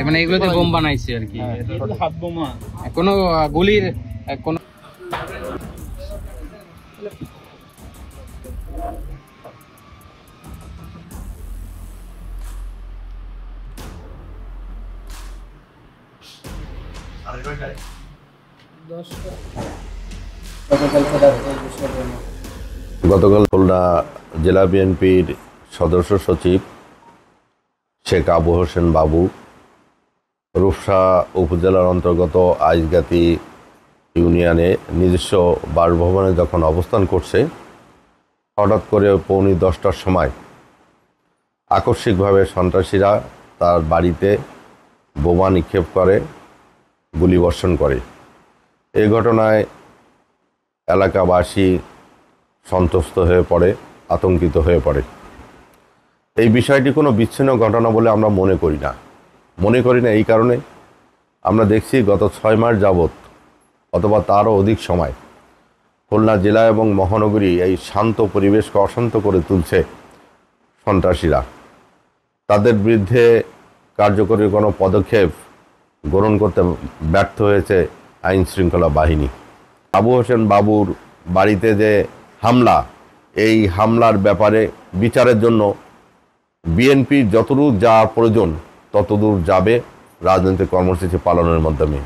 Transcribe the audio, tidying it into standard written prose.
মানে এগুলোতে বোম বানাইছে আর কি, হাত বোমা। কোনো গুলির কোনো গতকাল খুলনা জেলা বিএনপির সদস্য সচিব শেখ আবু হোসেন বাবু রূপসা উপজেলার অন্তর্গত আইজগাতি ইউনিয়নে নিজস্ব বাসভবনে যখন অবস্থান করছে, হঠাৎ করে পৌনে 10টার সময় আকস্মিকভাবে সন্ত্রাসীরা তার বাড়িতে বোমা নিক্ষেপ করে, গুলিবর্ষণ করে। এই ঘটনায় এলাকাবাসী সন্ত্রস্ত হয়ে পড়ে, আতঙ্কিত হয়ে পড়ে। এই বিষয়টি কোনো বিচ্ছিন্ন ঘটনা বলে আমরা মনে করি না। এই কারণে আমরা দেখছি গত 6 মাস যাবৎ অথবা তারও অধিক সময় খুলনা জেলা এবং মহানগরী এই শান্ত পরিবেশকে অশান্ত করে তুলছে সন্ত্রাসীরা। তাদের বিরুদ্ধে কার্যকরী কোনো পদক্ষেপ গ্রহণ করতে ব্যর্থ হয়েছে আইন শৃঙ্খলা বাহিনী। আবু হোসেন বাবুর বাড়িতে যে হামলা, এই হামলার ব্যাপারে বিচারের জন্য বিএনপির যতদূর যাওয়ার প্রয়োজন ততদূর যাবে রাজনৈতিক কর্মসূচি পালনের মাধ্যমে।